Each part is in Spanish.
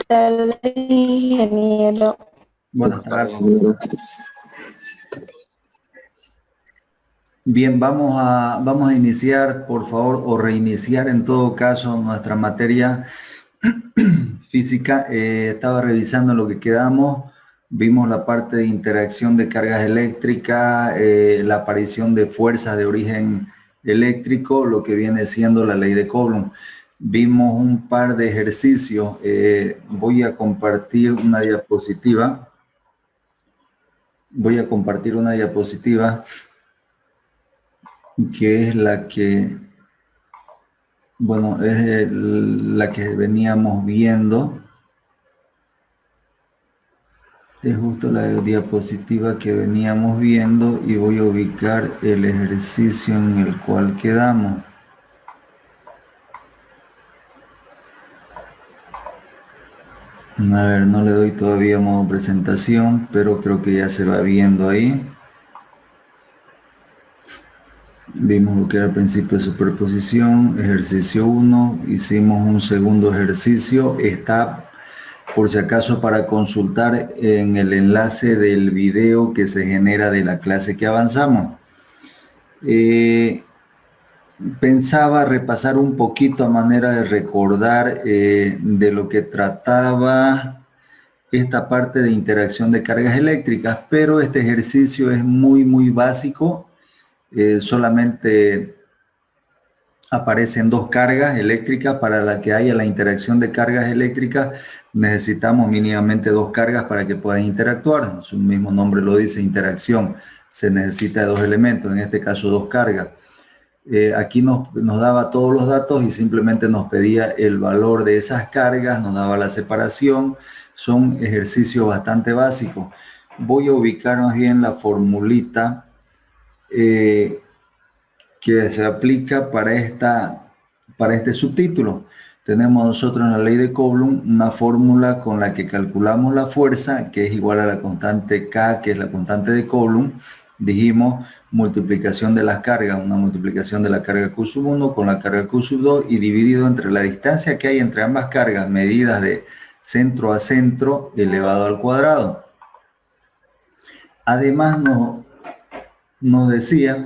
tardes, ingeniero. Buenas tardes. Bien, vamos a iniciar, por favor, o reiniciar en todo caso nuestra materia física. Estaba revisando lo que quedamos, vimos la parte de interacción de cargas eléctricas, la aparición de fuerzas de origen eléctrico, lo que viene siendo la ley de Coulomb. Vimos un par de ejercicios. Voy a compartir una diapositiva. Que es la que, bueno, es la que veníamos viendo. Es justo la diapositiva que veníamos viendo y voy a ubicar el ejercicio en el cual quedamos. A ver, no le doy todavía modo presentación, pero creo que ya se va viendo ahí. Vimos lo que era el principio de superposición, ejercicio 1, hicimos un segundo ejercicio, está por si acaso para consultar en el enlace del video que se genera de la clase que avanzamos. Pensaba repasar un poquito a manera de recordar de lo que trataba esta parte de interacción de cargas eléctricas, pero este ejercicio es muy básico. Solamente aparecen dos cargas eléctricas. Para la que haya la interacción de cargas eléctricas necesitamos mínimamente dos cargas para que puedan interactuar. Su mismo nombre lo dice, interacción. Se necesita de dos elementos, en este caso dos cargas. Aquí nos daba todos los datos y simplemente nos pedía el valor de esas cargas, nos daba la separación. Son ejercicios bastante básicos. Voy a ubicar más bien la formulita que se aplica para este subtítulo. Tenemos nosotros en la ley de Coulomb una fórmula con la que calculamos la fuerza, que es igual a la constante K, que es la constante de Coulomb. Dijimos multiplicación de las cargas, una multiplicación de la carga Q1 con la carga Q2 y dividido entre la distancia que hay entre ambas cargas medidas de centro a centro elevado al cuadrado. Además nos decía,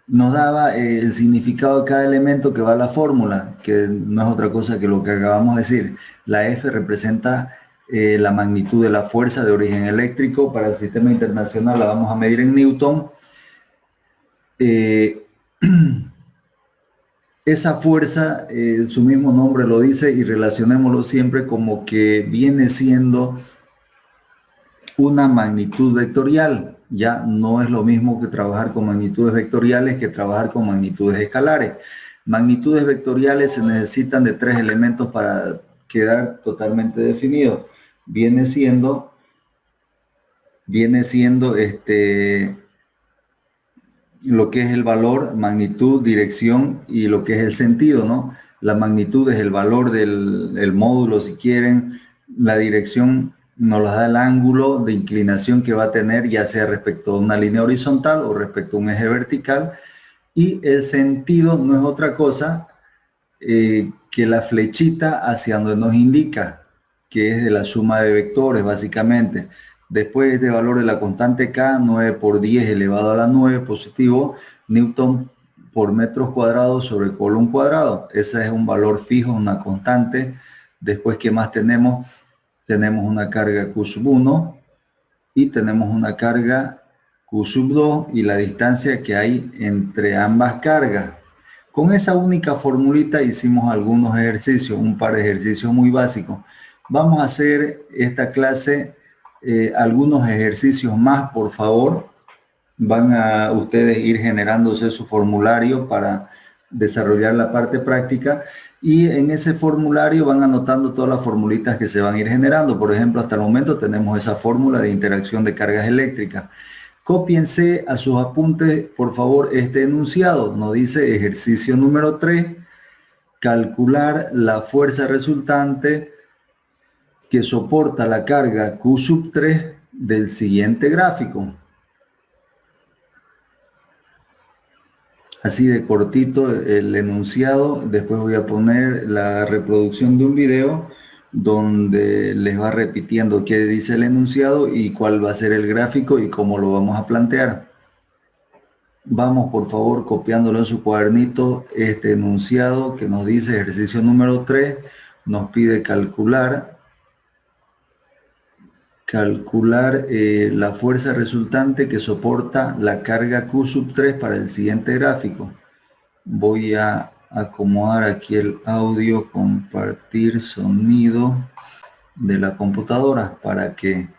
nos daba el significado de cada elemento que va a la fórmula, que no es otra cosa que lo que acabamos de decir. La F representa la magnitud de la fuerza de origen eléctrico. Para el sistema internacional la vamos a medir en Newton. Esa fuerza, su mismo nombre lo dice, y relacionémoslo siempre como que viene siendo una magnitud vectorial. Ya no es lo mismo que trabajar con magnitudes vectoriales que trabajar con magnitudes escalares. Magnitudes vectoriales se necesitan de tres elementos para quedar totalmente definidos. Viene siendo lo que es el valor, magnitud, dirección y lo que es el sentido, ¿no? La magnitud es el valor del módulo, si quieren. La dirección nos da el ángulo de inclinación que va a tener, ya sea respecto a una línea horizontal o respecto a un eje vertical. Y el sentido no es otra cosa que la flechita hacia donde nos indica, que es de la suma de vectores, básicamente. Después de valor de la constante K, 9 por 10 elevado a la 9 positivo, Newton por metros cuadrados sobre Coulomb cuadrado. Ese es un valor fijo, una constante. Después, ¿qué más tenemos? Tenemos una carga Q1 y tenemos una carga Q2 y la distancia que hay entre ambas cargas. Con esa única formulita hicimos algunos ejercicios, un par de ejercicios muy básicos. Vamos a hacer esta clase algunos ejercicios más, por favor. Van a ustedes ir generándose su formulario para desarrollar la parte práctica, y en ese formulario van anotando todas las formulitas que se van a ir generando. Por ejemplo, hasta el momento tenemos esa fórmula de interacción de cargas eléctricas. Cópiense a sus apuntes, por favor, este enunciado. Nos dice ejercicio número 3, calcular la fuerza resultante que soporta la carga Q3 del siguiente gráfico. así de cortito el enunciado. Después voy a poner la reproducción de un video donde les va repitiendo qué dice el enunciado y cuál va a ser el gráfico y cómo lo vamos a plantear. Vamos por favor copiándolo en su cuadernito este enunciado que nos dice ejercicio número 3, nos pide calcular la fuerza resultante que soporta la carga Q sub 3 para el siguiente gráfico. Voy a acomodar aquí el audio, compartir sonido de la computadora para que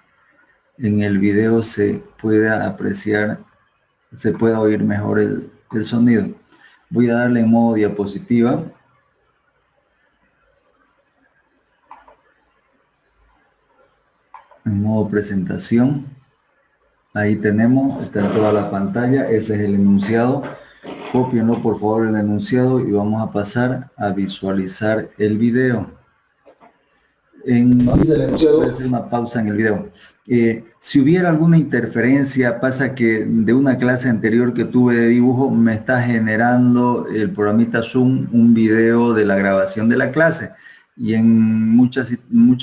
en el video se pueda apreciar, se pueda oír mejor el sonido. Voy a darle en modo diapositiva. En modo presentación. Ahí tenemos, está en toda la pantalla, ese es el enunciado. Cópienlo por favor el enunciado y vamos a pasar a visualizar el video. Voy a hacer una pausa en el video. Si hubiera alguna interferencia, pasa que de una clase anterior que tuve de dibujo me está generando el programita Zoom un video de la grabación de la clase, y en muchas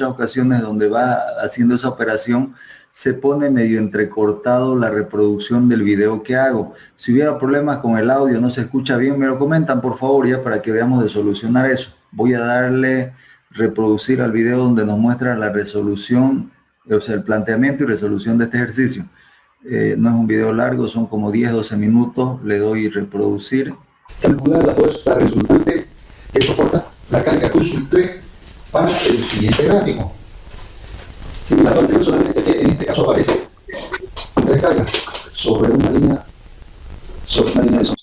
ocasiones donde va haciendo esa operación se pone medio entrecortado la reproducción del video que hago. Si hubiera problemas con el audio, no se escucha bien, me lo comentan por favor ya para que veamos de solucionar eso. Voy a darle reproducir al video donde nos muestra la resolución, o sea, el planteamiento y resolución de este ejercicio. No es un video largo, son como 10-12 minutos. Le doy reproducir. Calcular la fuerza resultante que soporta la carga Q sub 3 para el siguiente gráfico. Si la parte solamente que en este caso aparece tres cargas sobre una línea de sonido.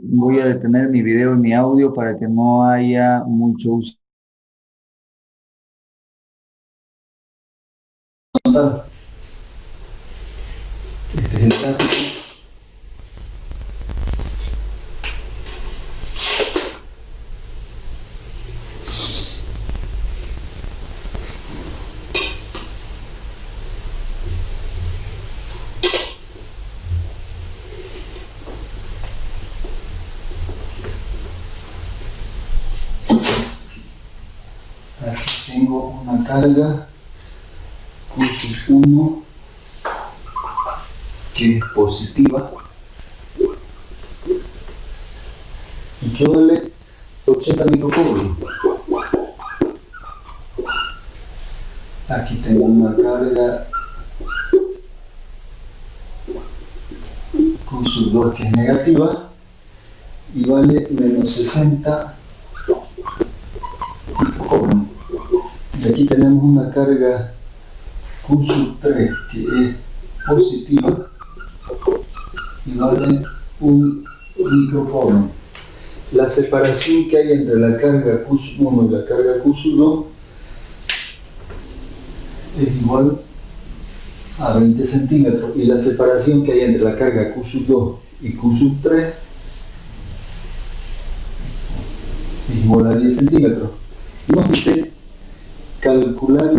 Voy a detener mi video y mi audio para que no haya mucho uso. Este es el gráfico. Aquí tengo una carga Q sub 1 que es positiva y que vale 80 microcoulombs. Aquí tengo una carga Q sub 2 que es negativa y vale menos 60 microcoulombs. Y aquí tenemos una carga Q sub 3 que es positiva y vale 1 microcoulomb. La separación que hay entre la carga Q sub 1 y la carga Q sub 2 es igual a 20 centímetros, y la separación que hay entre la carga Q sub 2 y Q sub 3 es igual a 10 centímetros. Nos dice calcular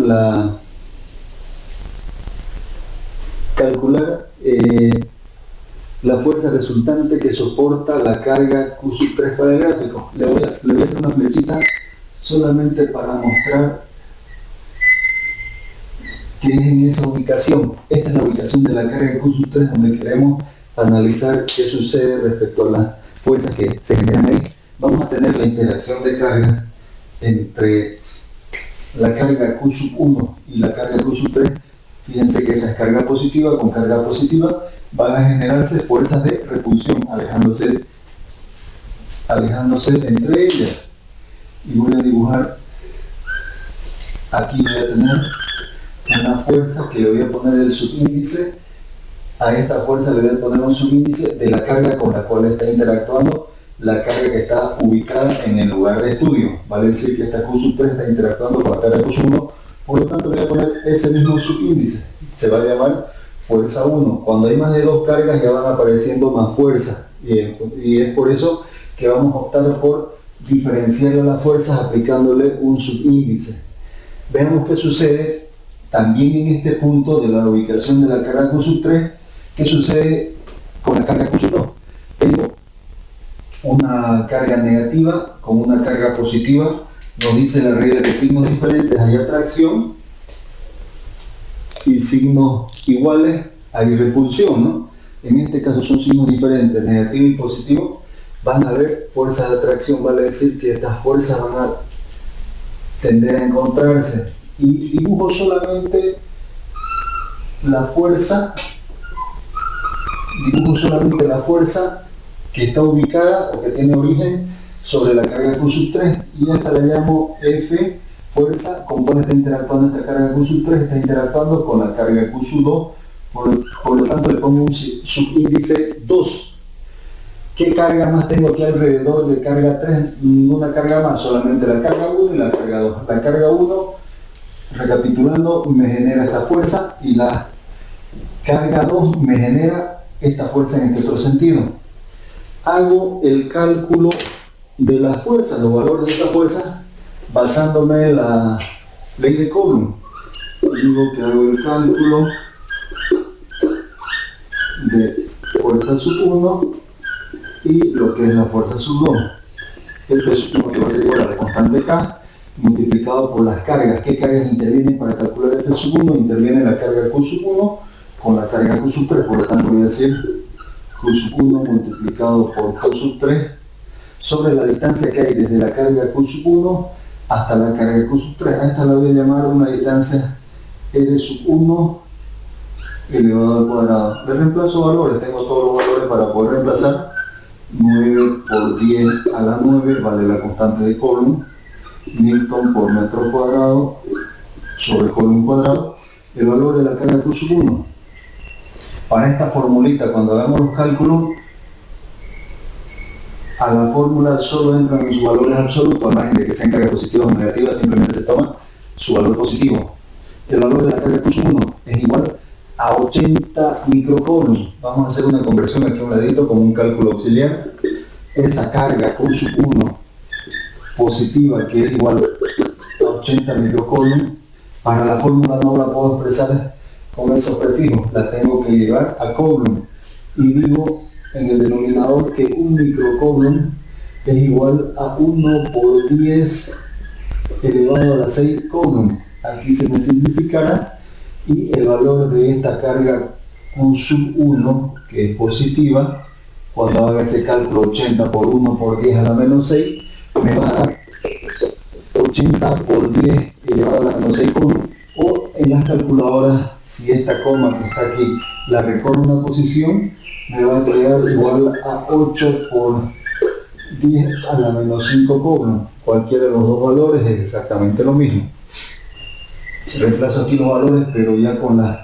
la fuerza resultante que soporta la carga Q sub 3 para el gráfico. Le voy a hacer una flechita solamente para mostrar que es en esa ubicación. Esta es la ubicación de la carga Q sub 3 donde queremos analizar qué sucede respecto a las fuerzas que se generan ahí. Vamos a tener la interacción de carga entre la carga Q sub 1 y la carga Q sub 3. Fíjense que esa es carga positiva con carga positiva, van a generarse fuerzas de repulsión, alejándose entre ellas. Y voy a dibujar, aquí voy a tener una fuerza que le voy a poner el subíndice. A esta fuerza le voy a poner un subíndice de la carga con la cual está interactuando la carga que está ubicada en el lugar de estudio. Vale decir que esta Q sub 3 está interactuando con la carga Q sub 1, por lo tanto voy a poner ese mismo subíndice. Se va a llamar fuerza 1. Cuando hay más de dos cargas ya van apareciendo más fuerzas, y es por eso que vamos a optar por diferenciar las fuerzas aplicándole un subíndice. Veamos qué sucede también en este punto de la ubicación de la carga Q sub 3, qué sucede con la carga Q sub 2. Tengo una carga negativa con una carga positiva. Nos dice la regla que signos diferentes hay atracción y signos iguales hay repulsión, ¿no? En este caso son signos diferentes, negativo y positivo. Van a haber fuerzas de atracción, vale decir que estas fuerzas van a tender a encontrarse. Y dibujo solamente la fuerza, que está ubicada o que tiene origen sobre la carga Q sub 3, y esta la llamo F, fuerza con cuál está interactuando esta carga Q sub 3, está interactuando con la carga Q sub 2, por lo tanto le pongo un subíndice 2. ¿Qué carga más tengo aquí alrededor de carga 3? Ninguna carga más, solamente la carga 1 y la carga 2. La carga 1, recapitulando, me genera esta fuerza, y la carga 2 me genera esta fuerza en este otro sentido. Hago el cálculo de las fuerzas, los valores de esa fuerza, basándome en la ley de Coulomb. Digo que hago el cálculo de fuerza sub 1 y lo que es la fuerza sub 2. Esto es lo que va a ser igual a la constante K multiplicado por las cargas. ¿Qué cargas intervienen para calcular F sub 1? Interviene la carga Q sub 1 con la carga Q sub 3, por lo tanto voy a decir Q sub 1 multiplicado por Q sub 3 sobre la distancia que hay desde la carga Q sub 1 hasta la carga Q sub 3. A esta la voy a llamar una distancia R sub 1 elevado al cuadrado. Le reemplazo valores, tengo todos los valores para poder reemplazar. 9 por 10 a la 9 vale la constante de Coulomb, Newton por metro cuadrado sobre Coulomb cuadrado, el valor de la carga Q sub 1. Para esta formulita, cuando hagamos los cálculos, a la fórmula solo entran sus valores absolutos, al margen de que sean cargas positivas o negativas, simplemente se toma su valor positivo. El valor de la carga Q sub 1 es igual a 80 microcoulomb. Vamos a hacer una conversión aquí a un ladito como un cálculo auxiliar. Esa carga Q sub 1 positiva, que es igual a 80 microcoulomb, para la fórmula no la puedo expresar con esos prefijos, la tengo que llevar a Coulomb, y digo en el denominador que un microcoulomb es igual a 1 por 10 elevado a la 6 Coulomb. Aquí se me simplificará, y el valor de esta carga Q sub 1, que es positiva, cuando haga ese cálculo 80 por 1 por 10 a la menos 6, me va a dar 80 por 10 elevado a la menos 6 Coulomb. O en las calculadoras, si esta coma que está aquí la recorre una posición, me va a quedar igual a 8 por 10 a la menos 5 Coulomb. Cualquiera de los dos valores es exactamente lo mismo. Reemplazo aquí los valores, pero ya con las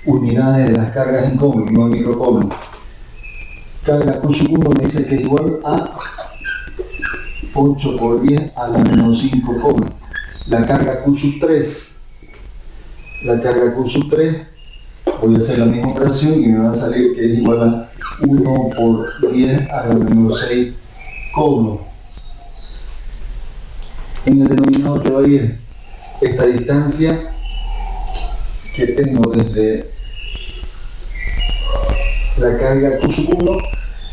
unidades de las cargas en Coulomb, no en microcoulomb. Carga Q sub 1 me dice que es igual a 8 por 10 a la menos 5 Coulomb. La carga Q sub 3, voy a hacer la misma operación y me va a salir que es igual a 1 por 10 a la menos 6 Coulomb. En el denominador que va a ir esta distancia que tengo desde la carga Q sub 1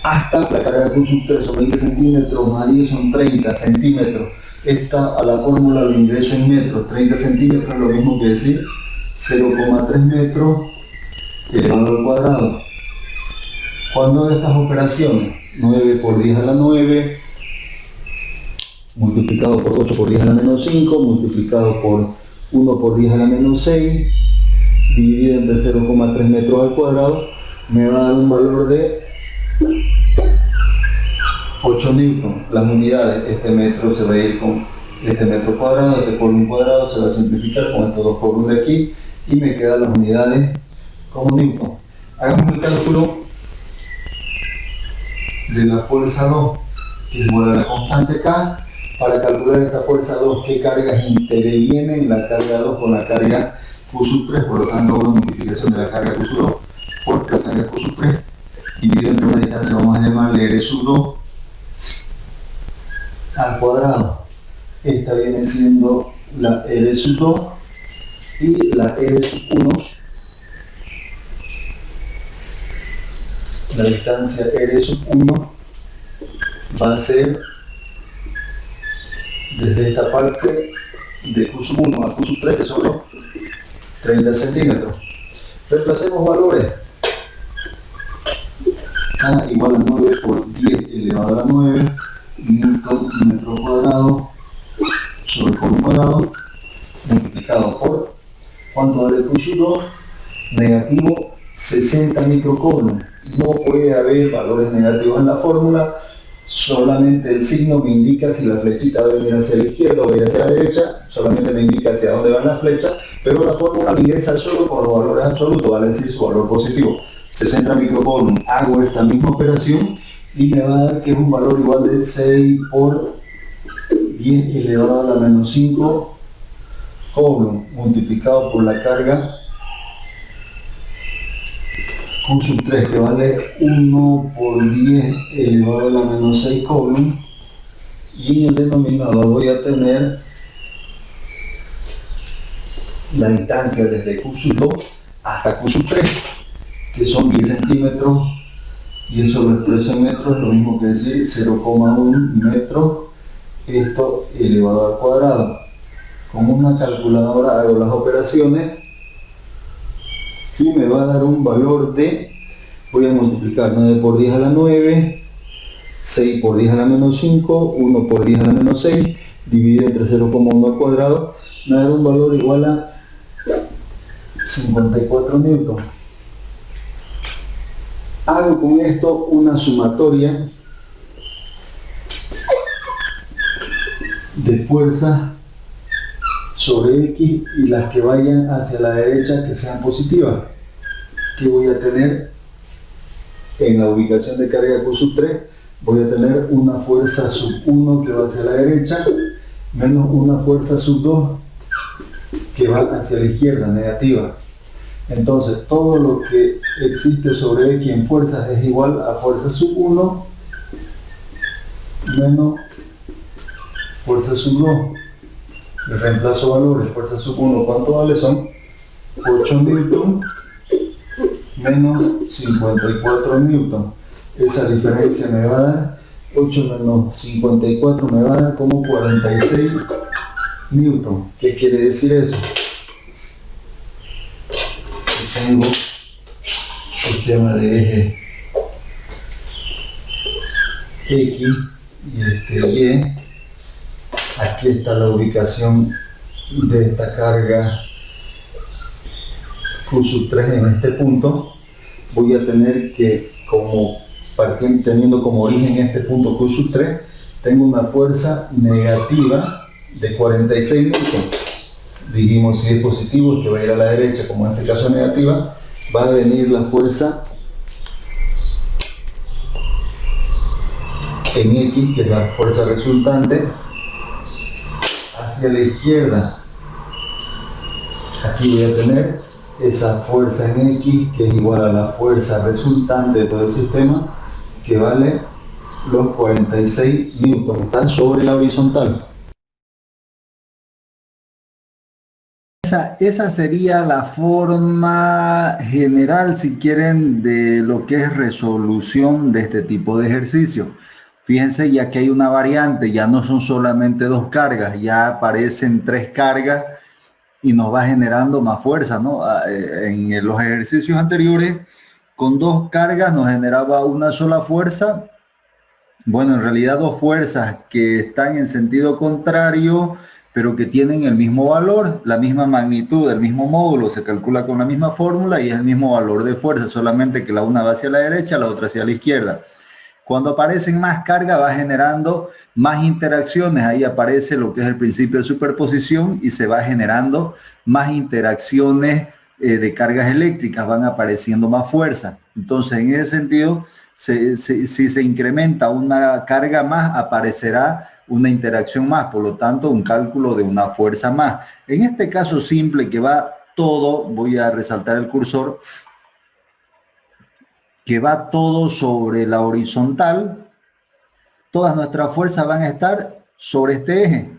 hasta la carga Q sub 3, son 20 centímetros, más 10 son 30 centímetros. Esta a la fórmula lo ingreso en metros. 30 centímetros es lo mismo que decir 0,3 metros elevado al cuadrado. Cuando hago estas operaciones, 9 por 10 a la 9, multiplicado por 8 por 10 a la menos 5, multiplicado por 1 por 10 a la menos 6, dividido entre 0,3 metros al cuadrado, me va a dar un valor de 8 newton. Las unidades, este metro se va a ir con este metro cuadrado, este por un cuadrado se va a simplificar con estos 2 por 1 de aquí, y me quedan las unidades como newton. Hagamos el cálculo de la fuerza 2, que es igual a la constante K. Para calcular esta fuerza 2, ¿qué cargas intervienen la carga 2 con la carga Q sub 3? Por lo tanto, una multiplicación de la carga Q sub 2 por la carga Q sub 3, dividido entre una distancia, vamos a llamarle R sub 2 al cuadrado. Esta viene siendo la R sub 2 y la R sub 1 la distancia R sub 1 va a ser desde esta parte de Q sub 1 a Q sub 3, que son los 30 centímetros. Reemplacemos valores. A igual a 9 por 10 elevado a la 9 newton metro cuadrado sobre por un cuadrado multiplicado por, ¿cuánto vale Q sub 2? Negativo 60 microcoulomb. No puede haber valores negativos en la fórmula, solamente el signo me indica si la flechita va a venir hacia la izquierda o va a ir hacia la derecha, solamente me indica hacia dónde va la flecha, pero la fórmula me ingresa solo con los valores absolutos, vale decir su valor positivo. 60 microcoulomb, hago esta misma operación y me va a dar que es un valor igual de 6 por 10 elevado a la menos 5 coulomb multiplicado por la carga Q sub 3, que vale 1 por 10 elevado a la menos 6 coulomb, y en el denominador voy a tener la distancia desde Q sub 2 hasta Q sub 3, que son 10 centímetros, y eso lo expreso en metros, es lo mismo que decir 0,1 metros, esto elevado al cuadrado. Con una calculadora hago las operaciones y me va a dar un valor de, voy a multiplicar 9 por 10 a la 9, 6 por 10 a la menos 5, 1 por 10 a la menos 6, dividido entre 0,1 al cuadrado, me va a dar un valor igual a 54 newton. Hago con esto una sumatoria de fuerza sobre X y las que vayan hacia la derecha que sean positivas, que voy a tener en la ubicación de carga Q sub 3, voy a tener una fuerza sub 1 que va hacia la derecha, menos una fuerza sub 2 que va hacia la izquierda, negativa. Entonces todo lo que existe sobre X en fuerzas es igual a fuerza sub 1 menos fuerza sub 2. Le reemplazo valores, fuerza sub 1, ¿cuánto vale? Son 8 newton menos 54 newton. Esa diferencia me va a dar 8 menos 54, me va a dar como 46 newton. ¿Qué quiere decir eso? Que tengo el tema de eje X y este Y. Aquí está la ubicación de esta carga Q sub 3 en este punto. Voy a tener que, como teniendo como origen este punto Q sub 3, tengo una fuerza negativa de 46 newton. Dijimos, si es positivo, que va a ir a la derecha, como en este caso negativa, va a venir la fuerza en X, que es la fuerza resultante, hacia la izquierda. Aquí voy a tener esa fuerza en X, que es igual a la fuerza resultante de todo el sistema, que vale los 46 newton. Están sobre la horizontal. Esa sería la forma general, si quieren, de lo que es resolución de este tipo de ejercicio. Fíjense, ya que hay una variante, ya no son solamente dos cargas, ya aparecen tres cargas y nos va generando más fuerza, ¿no? En los ejercicios anteriores, con dos cargas nos generaba una sola fuerza. Bueno, en realidad dos fuerzas que están en sentido contrario, pero que tienen el mismo valor, la misma magnitud, el mismo módulo, se calcula con la misma fórmula y es el mismo valor de fuerza, solamente que la una va hacia la derecha, la otra hacia la izquierda. Cuando aparecen más carga va generando más interacciones, ahí aparece lo que es el principio de superposición y se va generando más interacciones de cargas eléctricas, van apareciendo más fuerza. Entonces, en ese sentido, si se incrementa una carga más, aparecerá una interacción más, por lo tanto, un cálculo de una fuerza más. En este caso simple que va todo, voy a resaltar el cursor, que va todo sobre la horizontal, todas nuestras fuerzas van a estar sobre este eje.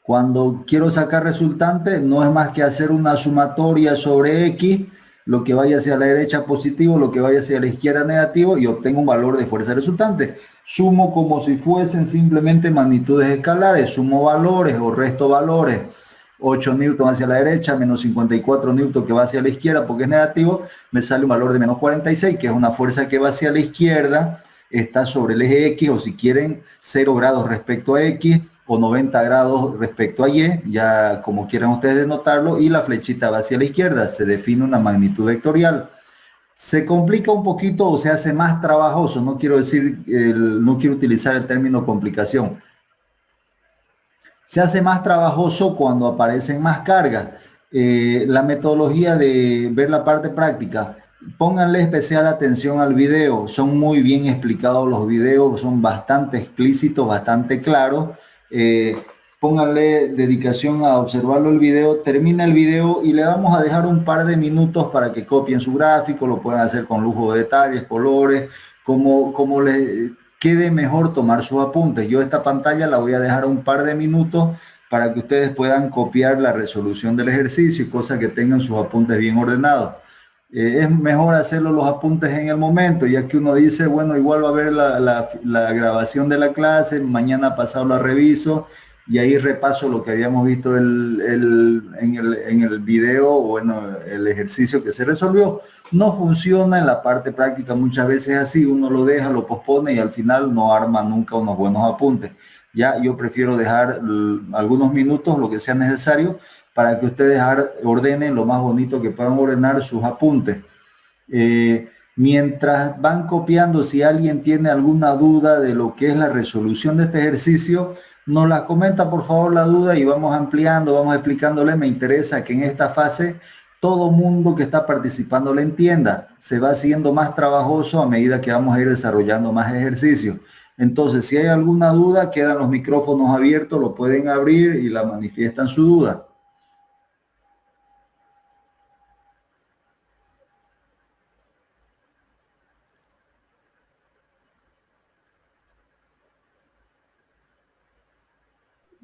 Cuando quiero sacar resultante, no es más que hacer una sumatoria sobre X, lo que vaya hacia la derecha positivo, lo que vaya hacia la izquierda negativo, y obtengo un valor de fuerza resultante. Sumo como si fuesen simplemente magnitudes escalares, sumo valores o resto valores. 8 newton hacia la derecha, menos 54 newton que va hacia la izquierda porque es negativo, me sale un valor de menos 46, que es una fuerza que va hacia la izquierda, está sobre el eje X, o si quieren 0 grados respecto a X, o 90 grados respecto a Y, ya como quieran ustedes denotarlo, y la flechita va hacia la izquierda, se define una magnitud vectorial. Se complica un poquito o se hace más trabajoso, no quiero decir, no quiero utilizar el término complicación. Se hace más trabajoso cuando aparecen más cargas. La metodología de ver la parte práctica, pónganle especial atención al video, son muy bien explicados los videos, son bastante explícitos, bastante claros. Pónganle dedicación a observarlo el video, termina el video y le vamos a dejar un par de minutos para que copien su gráfico, lo pueden hacer con lujo de detalles, colores, como les quede mejor tomar sus apuntes. Yo esta pantalla la voy a dejar un par de minutos para que ustedes puedan copiar la resolución del ejercicio y cosa que tengan sus apuntes bien ordenados. Es mejor hacerlo los apuntes en el momento, ya que uno dice, bueno, igual va a ver la grabación de la clase, mañana pasado la reviso y ahí repaso lo que habíamos visto en el video, bueno, el ejercicio que se resolvió. No funciona en la parte práctica, muchas veces así, uno lo deja, lo pospone y al final no arma nunca unos buenos apuntes. Ya yo prefiero dejar algunos minutos, lo que sea necesario, para que ustedes ordenen lo más bonito que puedan ordenar sus apuntes. Mientras van copiando, si alguien tiene alguna duda de lo que es la resolución de este ejercicio, nos la comenta por favor la duda y vamos ampliando, vamos explicándole. Me interesa que en esta fase todo mundo que está participando lo entienda. Se va haciendo más trabajoso a medida que vamos a ir desarrollando más ejercicios. Entonces, si hay alguna duda, quedan los micrófonos abiertos, lo pueden abrir y la manifiestan su duda.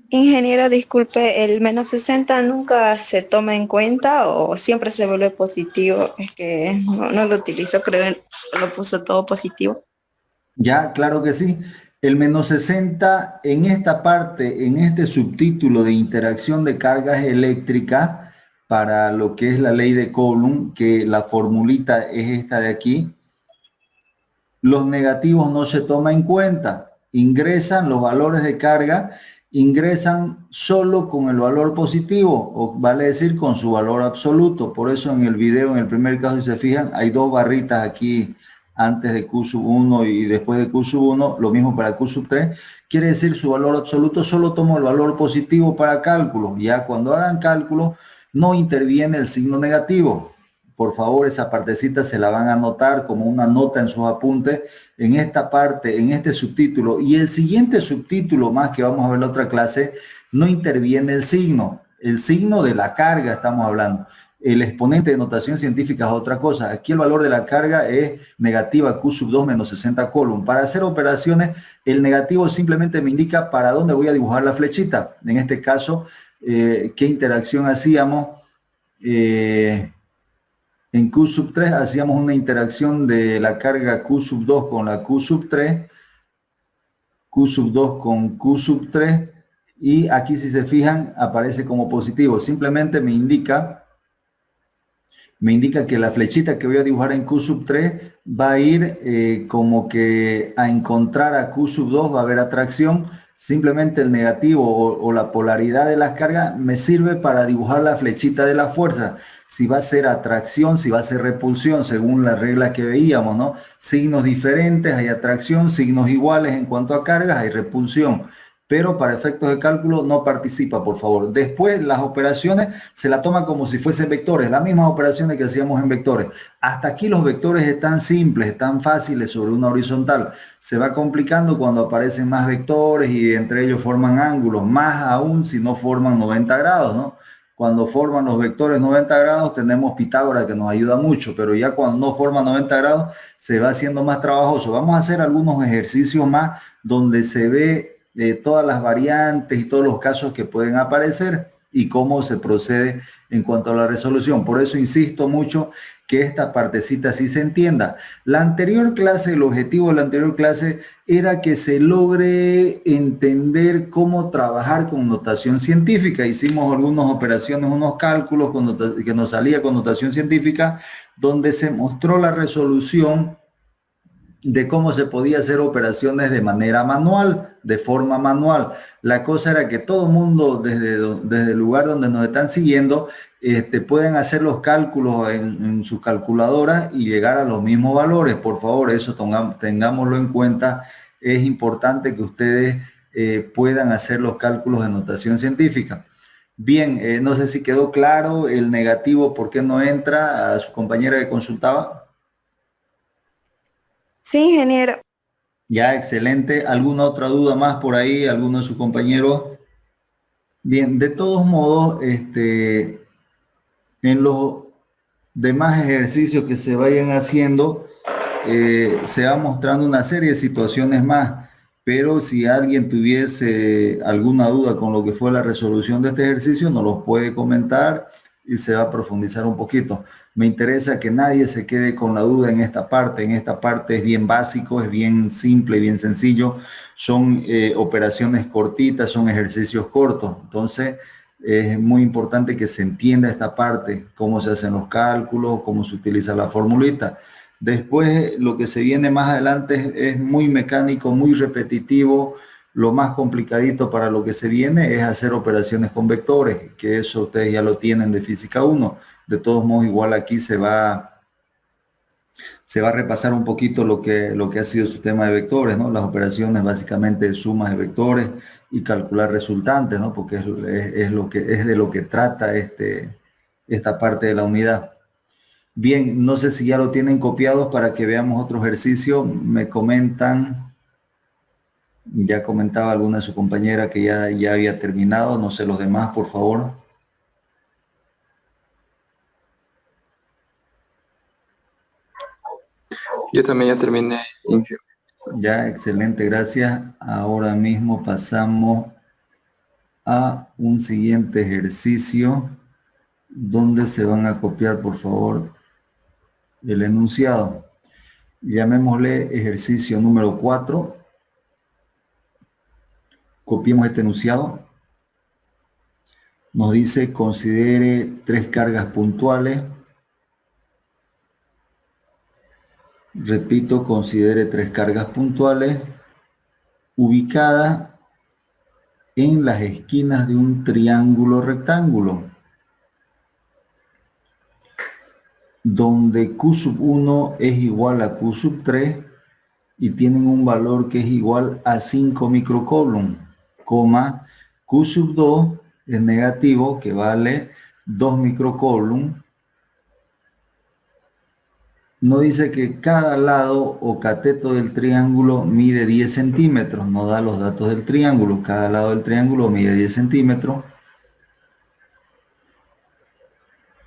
Ingeniero, disculpe, ¿el menos 60 nunca se toma en cuenta o siempre se vuelve positivo? Es que no lo utilizo, creo que lo puso todo positivo. Ya, claro que sí. El menos 60 en esta parte, en este subtítulo de interacción de cargas eléctricas para lo que es la ley de Coulomb, que la formulita es esta de aquí, los negativos no se toman en cuenta. Ingresan los valores de carga, ingresan solo con el valor positivo, o vale decir con su valor absoluto. Por eso en el video, en el primer caso, si se fijan, hay dos barritas aquí antes de Q sub 1 y después de Q sub 1, lo mismo para Q sub 3, quiere decir su valor absoluto, solo tomo el valor positivo para cálculo. Ya cuando hagan cálculo, no interviene el signo negativo. Por favor, esa partecita se la van a anotar como una nota en sus apuntes, en esta parte, en este subtítulo. Y el siguiente subtítulo más que vamos a ver en la otra clase, no interviene el signo de la carga estamos hablando. El exponente de notación científica es otra cosa. Aquí el valor de la carga es negativa Q sub 2 menos 60 Coulomb. Para hacer operaciones, el negativo simplemente me indica para dónde voy a dibujar la flechita. En este caso, ¿qué interacción hacíamos? En Q sub 3 hacíamos una interacción de la carga Q sub 2 con la Q sub 3, Q sub 2 con Q sub 3, y aquí si se fijan aparece como positivo. Simplemente me indica que la flechita que voy a dibujar en Q sub 3 va a ir como que a encontrar a Q sub 2, va a haber atracción. Simplemente el negativo o la polaridad de las cargas me sirve para dibujar la flechita de la fuerza. Si va a ser atracción, si va a ser repulsión, según las reglas que veíamos, ¿no? Signos diferentes, hay atracción, signos iguales en cuanto a cargas, hay repulsión. Pero para efectos de cálculo no participa, por favor. Después las operaciones se la toma como si fuesen vectores, las mismas operaciones que hacíamos en vectores. Hasta aquí los vectores están simples, están fáciles sobre una horizontal. Se va complicando cuando aparecen más vectores y entre ellos forman ángulos, más aún si no forman 90 grados, ¿no? Cuando forman los vectores 90 grados tenemos Pitágoras que nos ayuda mucho, pero ya cuando no forman 90 grados se va haciendo más trabajoso. Vamos a hacer algunos ejercicios más donde se ve todas las variantes y todos los casos que pueden aparecer. y cómo se procede en cuanto a la resolución. Por eso insisto mucho que esta partecita sí se entienda. La anterior clase, el objetivo de la anterior clase era que se logre entender cómo trabajar con notación científica. Hicimos algunas operaciones, unos cálculos que nos salía con notación científica, donde se mostró la resolución de cómo se podía hacer operaciones de manera manual, de forma manual. La cosa era que todo el mundo, desde el lugar donde nos están siguiendo, pueden hacer los cálculos en su calculadora y llegar a los mismos valores. Por favor, eso tengámoslo en cuenta. Es importante que ustedes puedan hacer los cálculos de notación científica. Bien, no sé si quedó claro el negativo, ¿por qué no entra? A su compañera que consultaba. Sí, ingeniero. Ya, excelente. ¿Alguna otra duda más por ahí? ¿Alguno de sus compañeros? Bien, de todos modos, en los demás ejercicios que se vayan haciendo, se va mostrando una serie de situaciones más, pero si alguien tuviese alguna duda con lo que fue la resolución de este ejercicio, nos los puede comentar y se va a profundizar un poquito. Me interesa que nadie se quede con la duda en esta parte. En esta parte es bien básico, es bien simple, bien sencillo. Son operaciones cortitas, son ejercicios cortos. Entonces, es muy importante que se entienda esta parte, cómo se hacen los cálculos, cómo se utiliza la formulita. Después, lo que se viene más adelante es muy mecánico, muy repetitivo. Lo más complicadito para lo que se viene es hacer operaciones con vectores, que eso ustedes ya lo tienen de física 1. De todos modos, igual aquí se va a repasar un poquito lo que ha sido su tema de vectores, ¿no? Las operaciones básicamente de sumas de vectores y calcular resultantes, ¿no? Porque es de lo que trata esta parte de la unidad. Bien, no sé si ya lo tienen copiados para que veamos otro ejercicio. Me comentan, ya comentaba alguna de sus compañeras que ya había terminado, no sé los demás, por favor. Yo también ya terminé, Inge. Ya, excelente, gracias. Ahora mismo pasamos a un siguiente ejercicio donde se van a copiar, por favor, el enunciado. Llamémosle ejercicio número 4. Copiemos este enunciado. Nos dice, considere 3 cargas puntuales. Repito, considere 3 cargas puntuales ubicadas en las esquinas de un triángulo rectángulo, donde Q sub 1 es igual a Q sub 3 y tienen un valor que es igual a 5 microcoulomb, coma, Q sub 2 es negativo, que vale 2 microcoulomb. No dice que cada lado o cateto del triángulo mide 10 centímetros, no da los datos del triángulo, cada lado del triángulo mide 10 centímetros.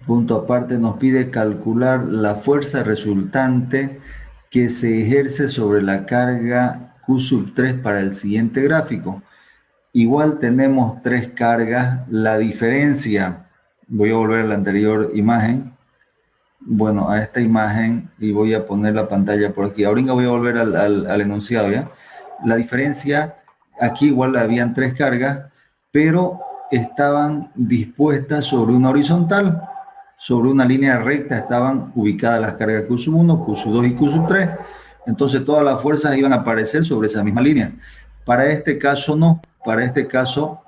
Punto aparte nos pide calcular la fuerza resultante que se ejerce sobre la carga Q sub 3 para el siguiente gráfico. Igual tenemos 3 cargas, la diferencia, voy a volver a la anterior imagen, bueno, a esta imagen y voy a poner la pantalla por aquí. Ahorita voy a volver al enunciado, ¿ya? La diferencia, aquí igual habían 3 cargas, pero estaban dispuestas sobre una horizontal. Sobre una línea recta estaban ubicadas las cargas Q sub 1, Q sub 2 y Q sub 3. Entonces todas las fuerzas iban a aparecer sobre esa misma línea. Para este caso no. Para este caso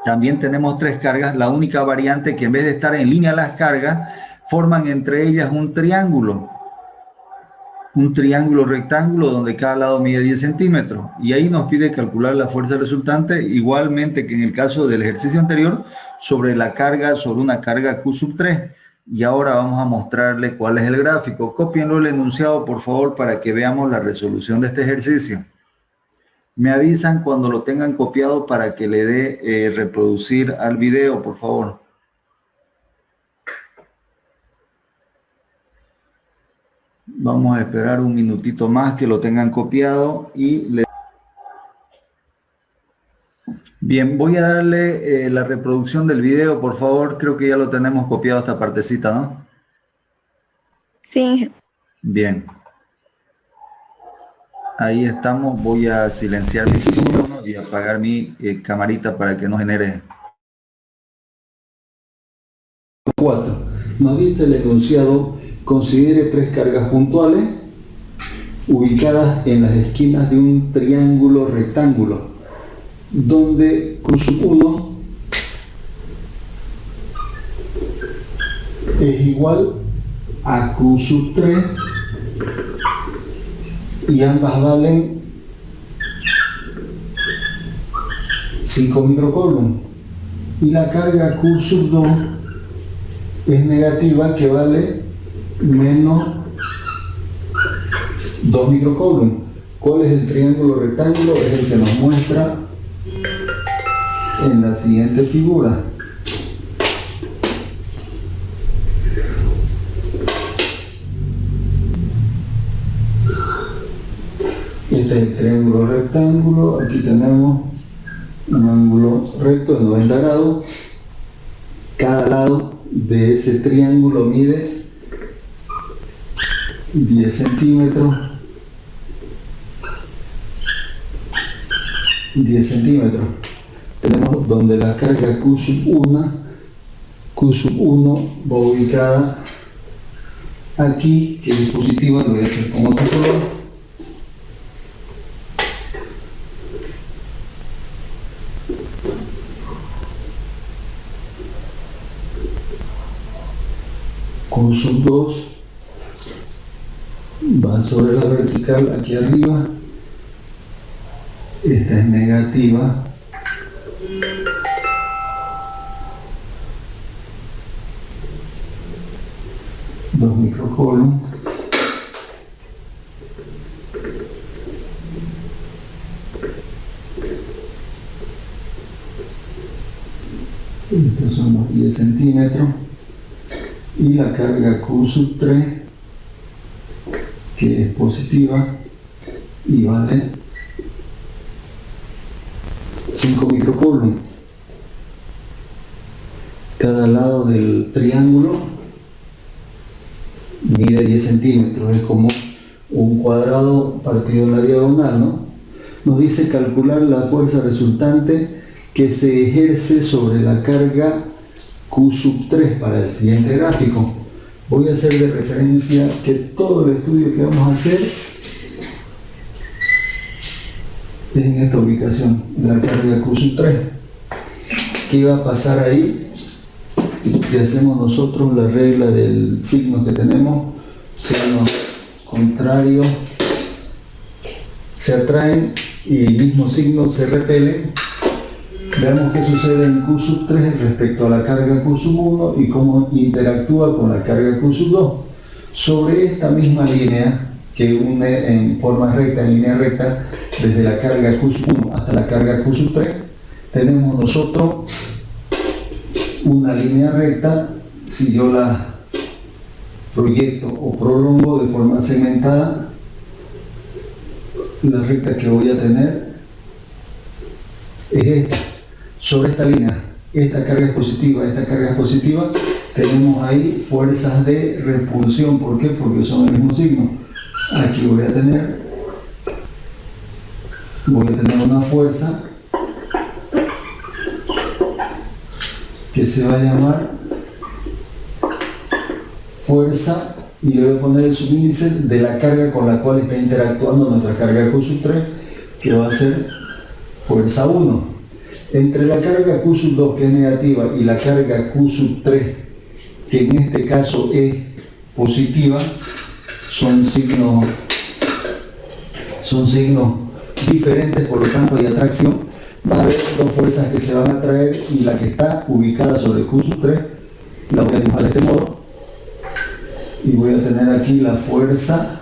también tenemos 3 cargas. La única variante que en vez de estar en línea las cargas, forman entre ellas un triángulo rectángulo donde cada lado mide 10 centímetros. Y ahí nos pide calcular la fuerza resultante, igualmente que en el caso del ejercicio anterior, sobre una carga Q sub 3. Y ahora vamos a mostrarle cuál es el gráfico. Cópienlo el enunciado, por favor, para que veamos la resolución de este ejercicio. Me avisan cuando lo tengan copiado para que le dé reproducir al video, por favor. Vamos a esperar un minutito más que lo tengan copiado y Bien, voy a darle la reproducción del video, por favor. Creo que ya lo tenemos copiado esta partecita, ¿no? Sí. Bien. Ahí estamos. Voy a silenciar mi micrófono y apagar mi camarita para que no genere. 4. Nos dice el enunciado, considere 3 cargas puntuales ubicadas en las esquinas de un triángulo rectángulo, donde Q1 es igual a Q3 y ambas valen 5 microcoulomb, y la carga Q2 es negativa, que vale menos 2 microcoulomb. ¿Cuál es el triángulo rectángulo? Es el que nos muestra en la siguiente figura. Este es el triángulo rectángulo. Aquí tenemos un ángulo recto de 90 grados. Cada lado de ese triángulo mide 10 centímetros. 10 centímetros. Tenemos donde la carga Q1 va ubicada aquí, que es positiva. Lo voy a hacer con otro color. Q2 va sobre la vertical aquí arriba. Esta es negativa. Dos microcoulomb. Estos son los 10 centímetros. Y la carga Q3, que es positiva y vale 5 microcoulomb. Cada lado del triángulo mide 10 centímetros, es como un cuadrado partido en la diagonal, ¿no? Nos dice calcular la fuerza resultante que se ejerce sobre la carga Q3 para el siguiente gráfico. Voy a hacer de referencia que todo el estudio que vamos a hacer es en esta ubicación, en la carga Q3. ¿Qué va a pasar ahí? Si hacemos nosotros la regla del signo que tenemos, signos contrarios se atraen y el mismo signo se repelen. Veamos qué sucede en Q3 respecto a la carga Q1 y cómo interactúa con la carga Q2. Sobre esta misma línea que une en forma recta, en línea recta, desde la carga Q1 hasta la carga Q3, tenemos nosotros una línea recta. Si yo la proyecto o prolongo de forma segmentada, la recta que voy a tener es esta. Sobre esta línea, esta carga es positiva, tenemos ahí fuerzas de repulsión. ¿Por qué? Porque son el mismo signo. Aquí voy a tener una fuerza que se va a llamar fuerza, y le voy a poner el subíndice de la carga con la cual está interactuando nuestra carga Q3, que va a ser fuerza 1. Entre la carga Q2, que es negativa, y la carga Q3, que en este caso es positiva, son signos diferentes, por lo tanto hay atracción. Va a haber dos fuerzas que se van a atraer, y la que está ubicada sobre Q3 la voy a dibujar de este modo, y voy a tener aquí la fuerza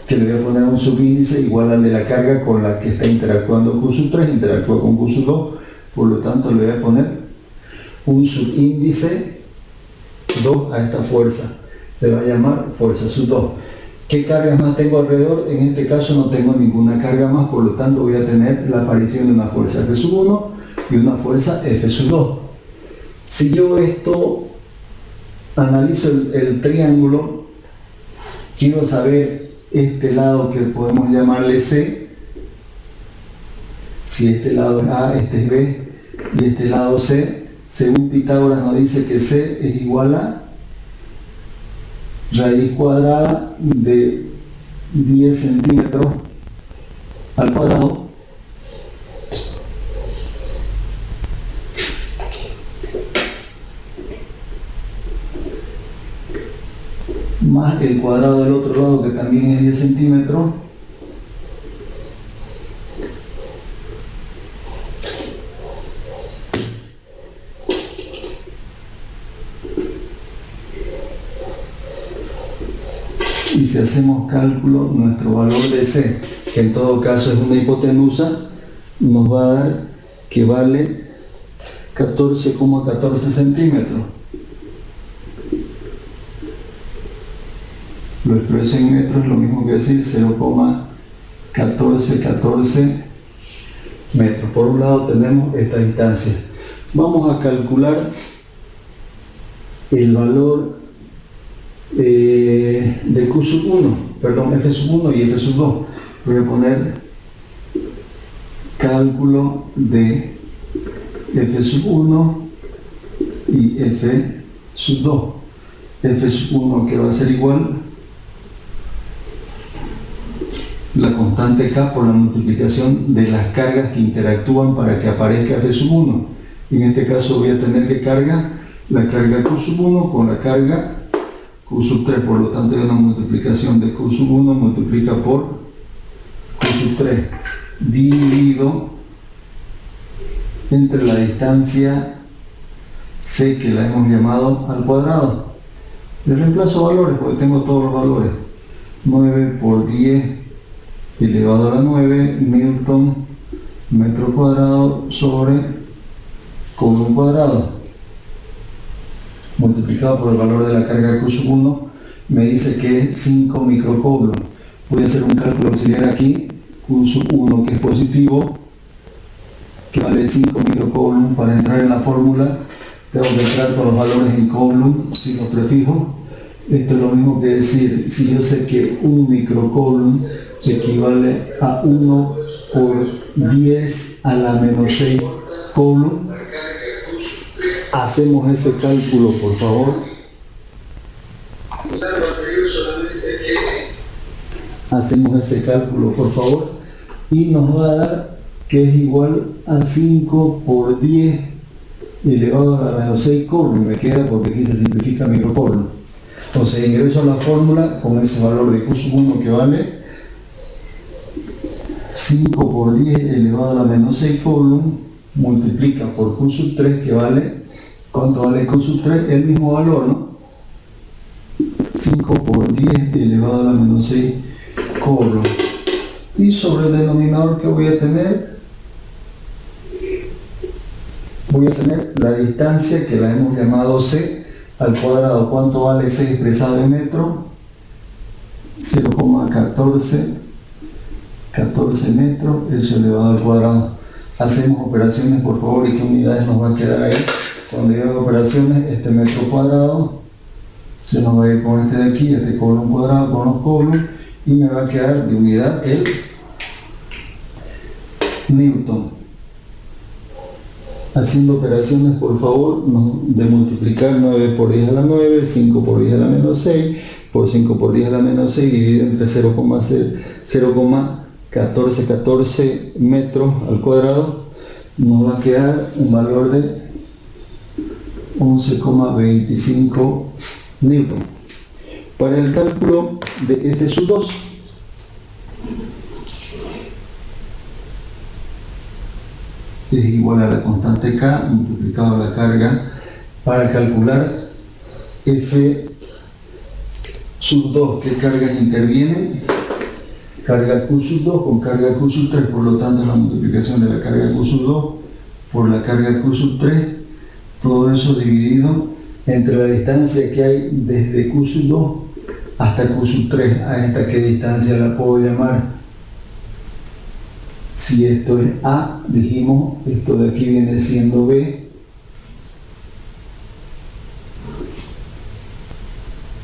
que le voy a poner un subíndice igual al de la carga con la que está interactuando Q3, interactúa con Q2. Por lo tanto, le voy a poner un subíndice 2 a esta fuerza. Se va a llamar fuerza sub 2. ¿Qué cargas más tengo alrededor? En este caso no tengo ninguna carga más, por lo tanto voy a tener la aparición de una fuerza F sub 1 y una fuerza F sub 2. Si yo esto analizo el triángulo, quiero saber este lado que podemos llamarle C, si este lado es A, este es B y este lado C. Según Pitágoras nos dice que C es igual a raíz cuadrada de 10 centímetros al cuadrado más el cuadrado del otro lado, que también es 10 centímetros, y si hacemos cálculo, nuestro valor de C, que en todo caso es una hipotenusa, nos va a dar que vale 14,14 centímetros. Lo expreso en metros, es lo mismo que decir 0,1414 metros. Por un lado tenemos esta distancia. Vamos a calcular el valor de Q sub 1, perdón, F sub 1 y F sub 2. Voy a poner cálculo de F sub 1 y F sub 2. F sub 1 que va a ser igual la constante K por la multiplicación de las cargas que interactúan para que aparezca F sub 1. Y en este caso voy a tener que cargar la carga Q sub 1 con la carga Q sub 3, por lo tanto hay una multiplicación de Q sub 1 multiplica por Q sub 3 dividido entre la distancia C, que la hemos llamado al cuadrado. Le reemplazo valores porque tengo todos los valores. 9 por 10 elevado a la 9 newton metro cuadrado sobre coulomb cuadrado, multiplicado por el valor de la carga Q sub 1, me dice que es 5 microcoulomb. Voy a hacer un cálculo auxiliar aquí. Q sub 1, que es positivo, que vale 5 microcoulomb. Para entrar en la fórmula tengo que entrar con los valores en coulomb sin los prefijos. Esto es lo mismo que decir, si yo sé que 1 microcoulomb equivale a 1 por 10 a la menos 6 coulomb, hacemos ese cálculo, por favor. Hacemos ese cálculo, por favor, y nos va a dar que es igual a 5 por 10 elevado a la menos 6 coulomb. Me queda porque aquí se simplifica microcoulomb. Entonces ingreso a la fórmula con ese valor de Q sub 1 que vale 5 por 10 elevado a la menos 6 coulomb, multiplica por Q sub 3 que vale, ¿cuánto vale Q sub 3? El mismo valor, ¿no? 5 por 10 elevado a la menos 6 coulomb. Y sobre el denominador que voy a tener la distancia que la hemos llamado C al cuadrado. ¿Cuánto vale C expresado en metro? 0,14 metros, eso elevado al cuadrado. Hacemos operaciones, por favor, y qué unidades nos va a quedar ahí. Cuando yo hago operaciones, este metro cuadrado se nos va a ir con este de aquí, este coulomb cuadrado con los coulomb, y me va a quedar de unidad el newton. Haciendo operaciones, por favor, de multiplicar 9 por 10 a la 9, 5 por 10 a la menos 6, por 5 por 10 a la menos 6, dividido entre 0,1414 metros al cuadrado, nos va a quedar un valor de 11,25 newton. Para el cálculo de F sub 2, es igual a la constante K multiplicado a la carga. Para calcular F sub 2, ¿qué cargas intervienen? Carga Q sub 2 con carga Q sub 3, por lo tanto la multiplicación de la carga Q sub 2 por la carga Q sub 3, todo eso dividido entre la distancia que hay desde Q sub 2 hasta Q sub 3. A esta, ¿qué distancia la puedo llamar? Si esto es A, dijimos, esto de aquí viene siendo B.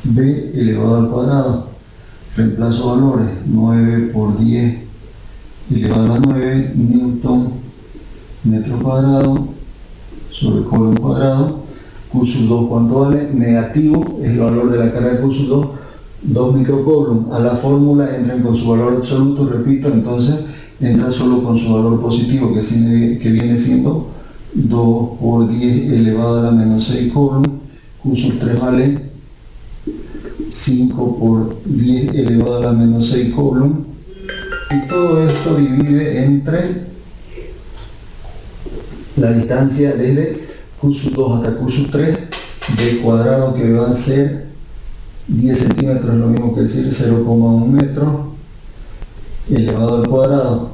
B elevado al cuadrado. Reemplazo valores. 9 por 10 elevado a la 9 newton metro cuadrado sobre coulomb cuadrado. Q sub 2, ¿cuánto vale? Negativo es el valor de la carga de Q sub 2, 2 microcoulomb. A la fórmula entran con su valor absoluto, repito, entonces entra solo con su valor positivo, que viene siendo 2 por 10 elevado a la menos 6 coulomb. Q sub 3 vale 5 por 10 elevado a la menos 6 coulomb. Y todo esto divide entre la distancia desde Q sub 2 hasta Q sub 3 de cuadrado, que va a ser 10 centímetros, es lo mismo que decir 0,1 metro elevado al cuadrado.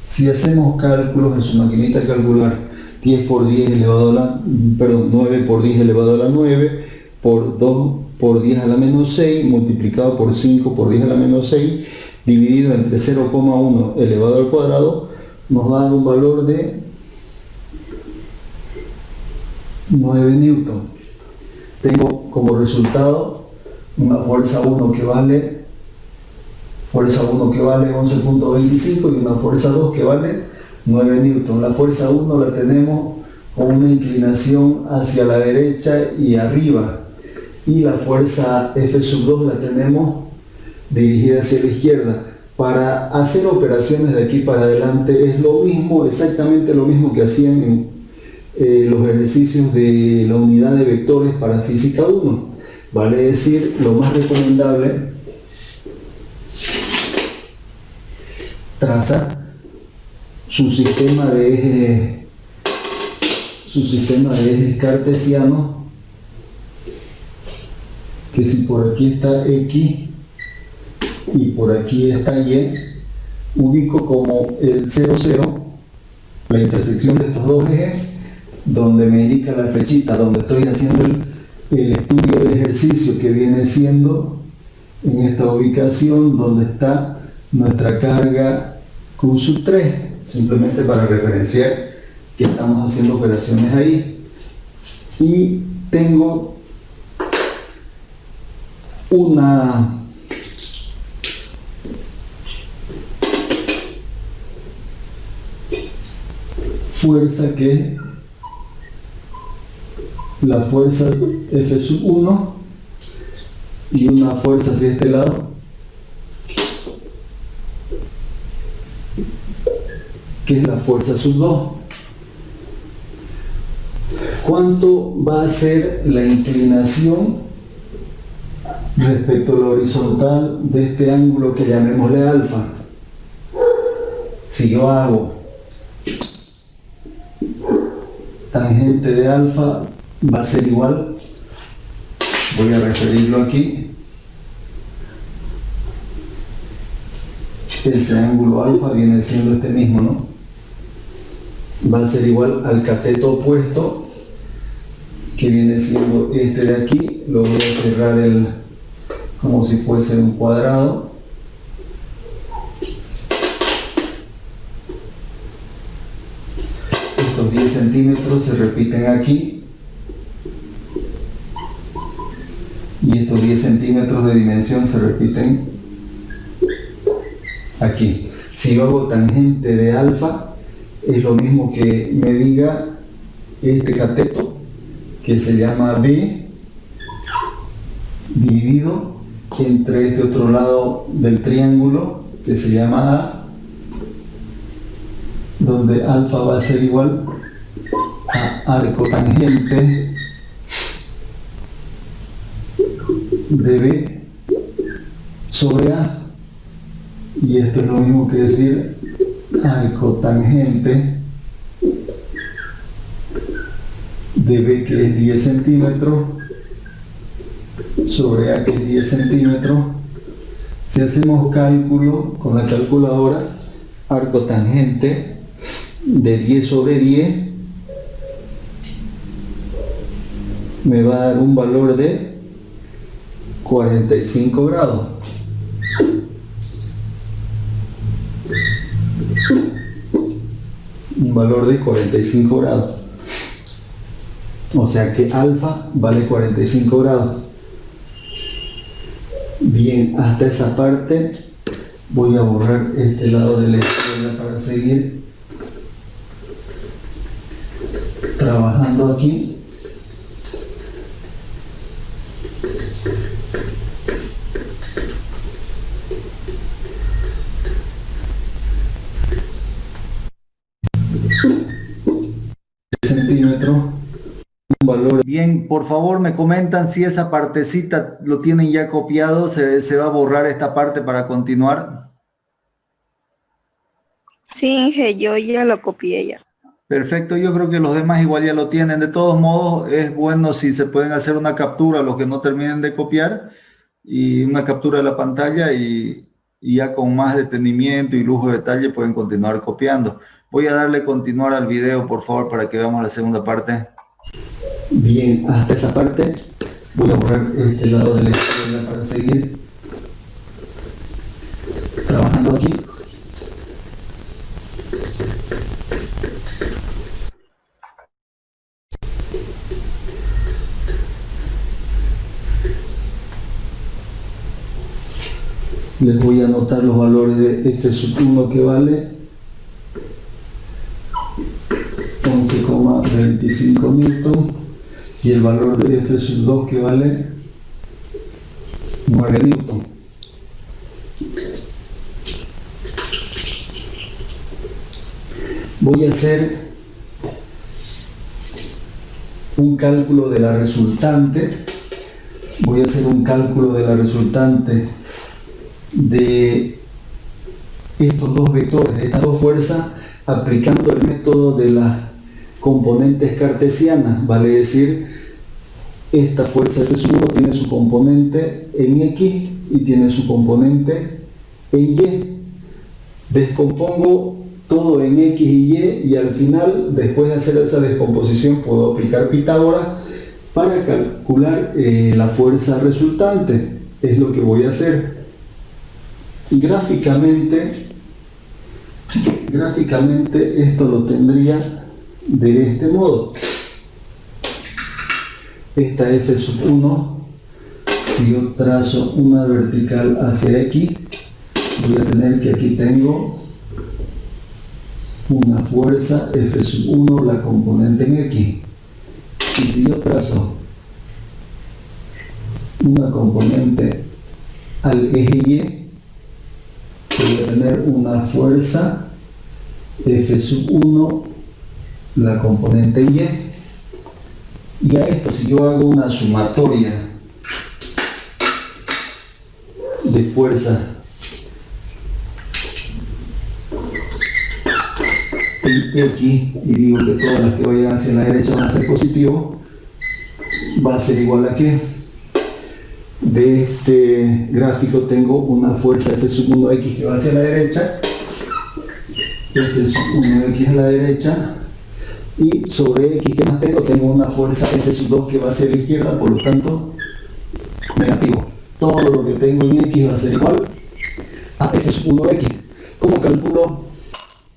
Si hacemos cálculos en su maquinita de calcular, 10 por 10 elevado a la, 9 por 10 elevado a la 9 por 2 por 10 a la menos 6 multiplicado por 5 por 10 a la menos 6 dividido entre 0,1 elevado al cuadrado, nos va a dar un valor de 9 newton. Tengo como resultado una fuerza 1 que vale 11.25 y una fuerza 2 que vale 9 newton. La fuerza 1 la tenemos con una inclinación hacia la derecha y arriba, y la fuerza F sub 2 la tenemos dirigida hacia la izquierda. Para hacer operaciones de aquí para adelante es lo mismo, exactamente lo mismo que hacían en los ejercicios de la unidad de vectores para física 1. Vale decir, lo más recomendable, traza su sistema de ejes cartesianos, que si por aquí está X y por aquí está Y, ubico como el 0, 0, la intersección de estos dos ejes, donde me indica la flechita, donde estoy haciendo el estudio del ejercicio, que viene siendo en esta ubicación donde está nuestra carga Q sub 3, simplemente para referenciar que estamos haciendo operaciones ahí. Y tengo una fuerza que es la fuerza F sub 1 y una fuerza hacia este lado que es la fuerza sub 2. ¿Cuánto va a ser la inclinación respecto a la horizontal de este ángulo que llamémosle alfa? Si yo hago tangente de alfa, va a ser igual, voy a referirlo aquí, ese ángulo alfa viene siendo este mismo, ¿no? Va a ser igual al cateto opuesto, que viene siendo este de aquí. Lo voy a cerrar como si fuese un cuadrado. Estos 10 centímetros se repiten aquí, y estos 10 centímetros de dimensión se repiten aquí. Si yo hago tangente de alfa, es lo mismo que me diga este cateto, que se llama B, dividido entre este otro lado del triángulo, que se llama A, donde alfa va a ser igual a arco tangente de B sobre A, y esto es lo mismo que decir arco tangente de B, que es 10 centímetros, sobre A, que es 10 centímetros. Si hacemos cálculo con la calculadora, arco tangente de 10 sobre 10 me va a dar un valor de 45 grados. valor de 45 grados. O sea que alfa vale 45 grados. Bien, hasta esa parte voy a borrar este lado de la izquierda para seguir trabajando aquí. Centímetro, un valor. Bien, por favor me comentan si esa partecita lo tienen ya copiado, se va a borrar esta parte para continuar. Sí, Inge, yo ya lo copié ya. Perfecto, yo creo que los demás igual ya lo tienen. De todos modos, es bueno si se pueden hacer una captura, los que no terminen de copiar, y una captura de la pantalla y ya con más detenimiento y lujo de detalle pueden continuar copiando. Voy a darle continuar al video, por favor, para que veamos la segunda parte. Bien, hasta esa parte voy a borrar este lado de la izquierda para seguir trabajando aquí. Les voy a anotar los valores de F1 que vale 11,25 newton y el valor de F2 que vale 9 newton. Voy a hacer un cálculo de la resultante. Voy a hacer un cálculo de la resultante de estos dos vectores, de estas dos fuerzas, aplicando el método de las componentes cartesianas, vale decir, esta fuerza F1 tiene su componente en X y tiene su componente en Y. Descompongo todo en X y al final, después de hacer esa descomposición, puedo aplicar Pitágoras para calcular la fuerza resultante. Es lo que voy a hacer. Y gráficamente esto lo tendría de este modo. Esta F1, si yo trazo una vertical hacia X, voy a tener que aquí tengo una fuerza F1, la componente en X. Y si yo trazo una componente al eje Y, voy a tener una fuerza F1, la componente Y. Y a esto, si yo hago una sumatoria de fuerza en X, y digo que todas las que vayan hacia la derecha van a ser positivos, va a ser igual a que de este gráfico tengo una fuerza F1X que va hacia la derecha, F1X a la derecha, y sobre X que más tengo una fuerza F2 que va hacia la izquierda, por lo tanto negativo. Todo lo que tengo en X va a ser igual a F1X. ¿Cómo calculo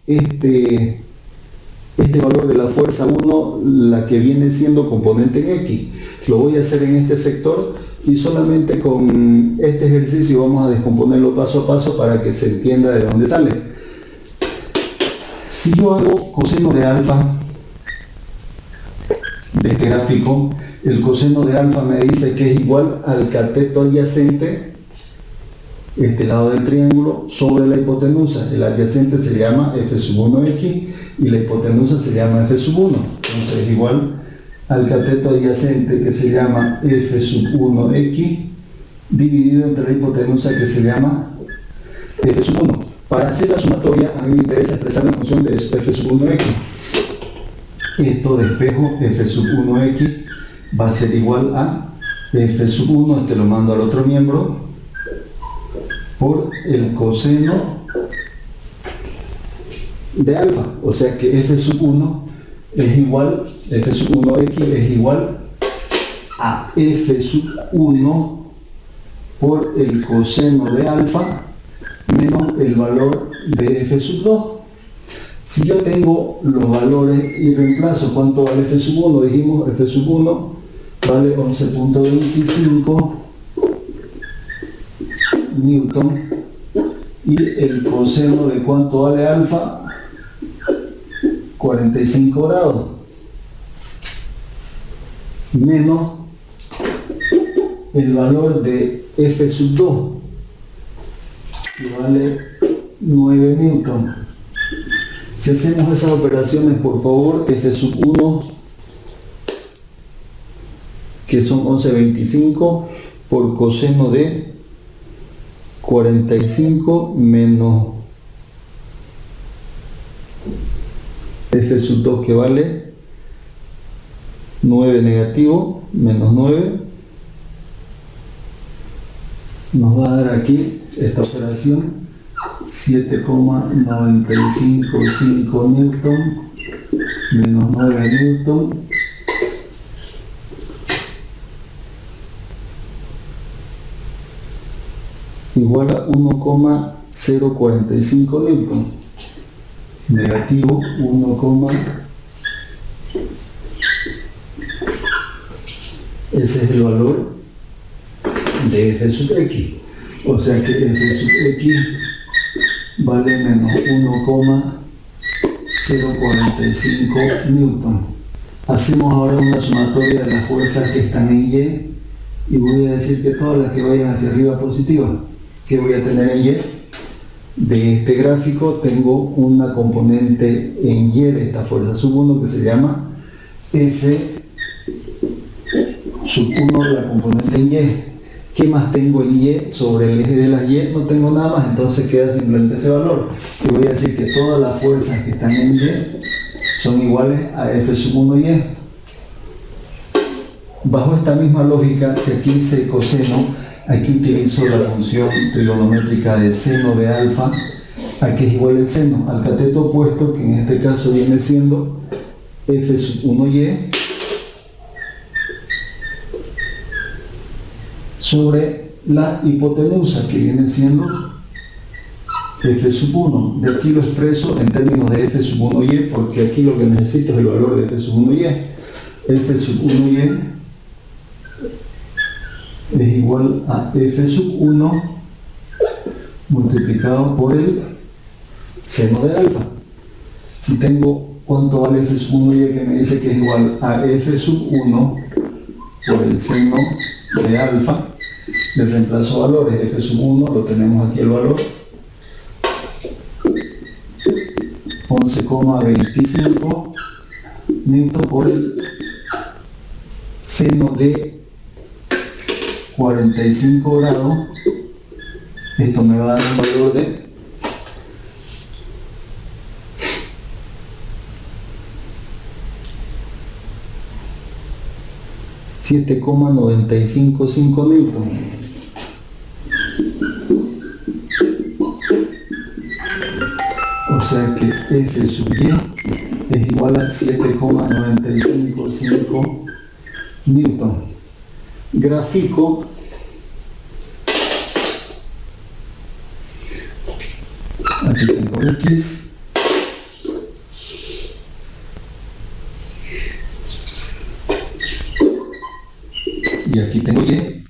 este valor de la fuerza 1, la que viene siendo componente en X? Lo voy a hacer en este sector y solamente con este ejercicio vamos a descomponerlo paso a paso para que se entienda de dónde sale. Si yo hago coseno de alfa de este gráfico, el coseno de alfa me dice que es igual al cateto adyacente, este lado del triángulo, sobre la hipotenusa. El adyacente se llama F1X y la hipotenusa se llama F1. Entonces es igual al cateto adyacente, que se llama F1X, dividido entre la hipotenusa, que se llama F1. Para hacer la sumatoria, a mí me interesa expresar la función de F1X. Esto de espejo F1X va a ser igual a F1, este lo mando al otro miembro, por el coseno de alfa. O sea que F1 es igual, F1X es igual a F1 por el coseno de alfa menos el valor de F2. Si yo tengo los valores y reemplazo, ¿cuánto vale F sub 1? Dijimos F sub 1 vale 11.25 Newton, y el coseno de cuánto vale alfa, 45 grados, menos el valor de F sub 2, que vale 9 Newton. Si hacemos esas operaciones, por favor, F sub 1, que son 11.25, por coseno de 45 menos F sub 2, que vale 9 negativo, menos 9, nos va a dar aquí esta operación 7,955 Newton menos 9 Newton igual a 1,045 Newton, negativo 1, ese es el valor de F sub X, o sea que F sub X vale menos 1,045 Newton. Hacemos ahora una sumatoria de las fuerzas que están en Y, y voy a decir que todas las que vayan hacia arriba positivas. ¿Qué voy a tener en Y? De este gráfico tengo una componente en Y de esta fuerza sub 1 que se llama F sub 1, la componente en Y. ¿Qué más tengo en Y? Sobre el eje de las Y no tengo nada más, entonces queda simplemente ese valor. Y voy a decir que todas las fuerzas que están en Y son iguales a F sub 1 Y. Bajo esta misma lógica, si aquí dice coseno, aquí utilizo la función trigonométrica de seno de alfa, aquí es igual el seno al cateto opuesto, que en este caso viene siendo F sub 1Y sobre la hipotenusa, que viene siendo F sub 1. De aquí lo expreso en términos de F sub 1Y, porque aquí lo que necesito es el valor de F sub 1Y. F sub 1Y es igual a F sub 1 multiplicado por el seno de alfa. Si tengo cuánto vale F sub 1Y, que me dice que es igual a F sub 1 por el seno de alfa, le reemplazo valores. F sub 1 lo tenemos aquí el valor 11,25 Newton por el seno de 45 grados. Esto me va a dar un valor de 7,955 Newton. O sea que F sub Y es igual a 7,955 Newton. Grafico aquí tengo X y aquí tengo Y.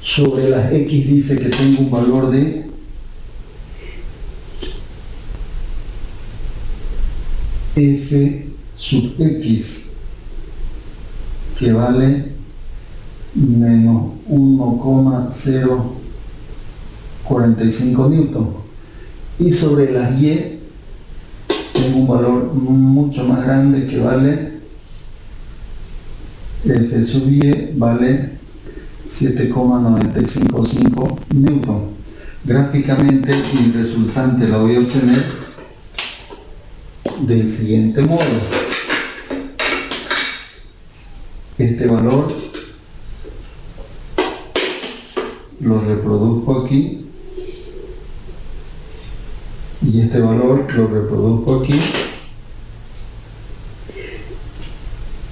Sobre las X dice que tengo un valor de F sub X, que vale menos 1,045 Newton. Y sobre las Y tengo un valor mucho más grande que vale F sub Y vale 7,955 Newton. Gráficamente mi resultante la voy a obtener del siguiente modo. Este valor lo reproduzco aquí y este valor lo reproduzco aquí.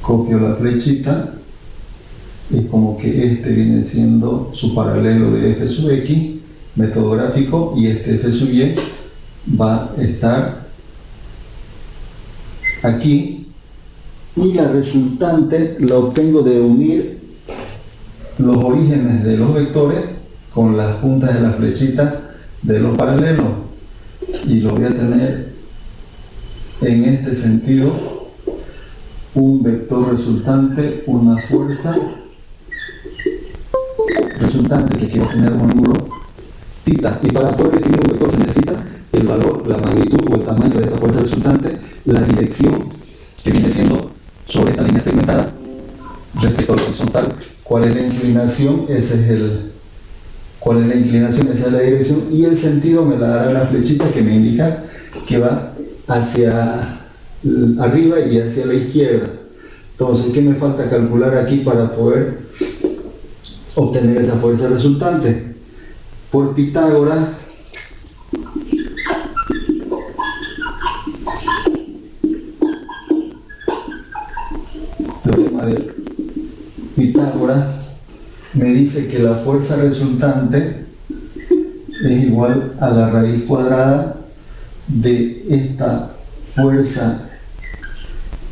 Copio la flechita y como que este viene siendo su paralelo de F sub X, método gráfico, y este F sub Y va a estar aquí, y la resultante la obtengo de unir los orígenes de los vectores con las puntas de la flechita de los paralelos, y lo voy a tener en este sentido: un vector resultante, una fuerza resultante que quiero tener un ángulo θ, y para poder definir un vector se necesita el valor, la magnitud o el tamaño de esta fuerza resultante, la dirección que viene siendo sobre esta línea segmentada respecto a la horizontal. ¿Cuál es la inclinación? ¿Cuál es la inclinación? Esa es la dirección, y el sentido me la dará la flechita que me indica que va hacia arriba y hacia la izquierda. Entonces, ¿qué me falta calcular aquí para poder obtener esa fuerza resultante? Por Pitágoras, teorema de Pitágoras me dice que la fuerza resultante es igual a la raíz cuadrada de esta fuerza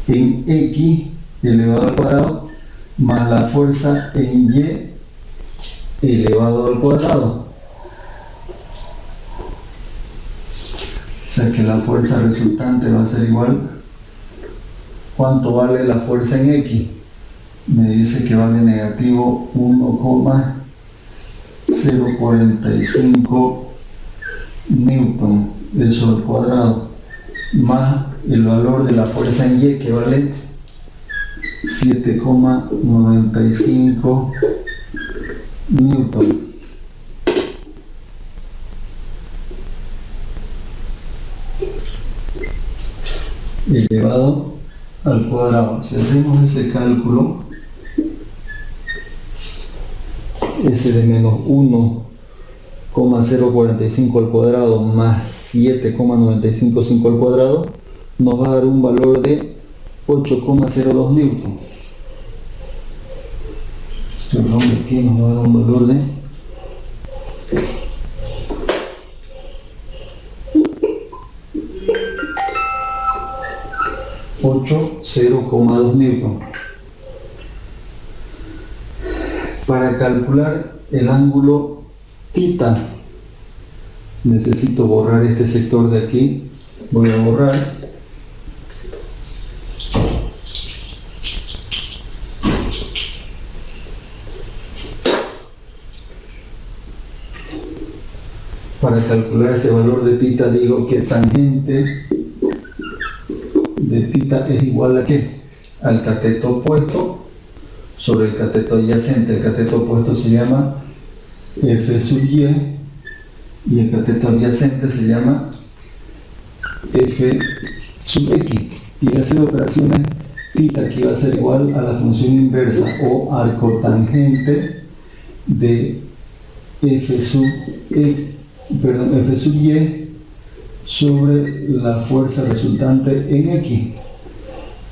en X elevado al cuadrado más la fuerza en Y elevado al cuadrado. O sea que la fuerza resultante va a ser igual. ¿Cuánto vale la fuerza en X? Me dice que vale negativo 1,045 newton, eso al cuadrado, más el valor de la fuerza en Y, que vale 7,95 newton. Elevado al cuadrado. Si hacemos ese cálculo, ese de menos 1,045 al cuadrado más 7,955 al cuadrado nos va a dar un valor de 8,02 newton. Aquí nos va a dar un valor de 0,2 newton. Para calcular el ángulo θ necesito borrar este sector de aquí. Voy a borrar. Para calcular este valor de θ digo que tangente de θ es igual a ¿qué? Al cateto opuesto sobre el cateto adyacente. El cateto opuesto se llama F sub Y y el cateto adyacente se llama F sub X, y hacer operaciones θ que va a ser igual a la función inversa o arcotangente de F sub Y sobre la fuerza resultante en X.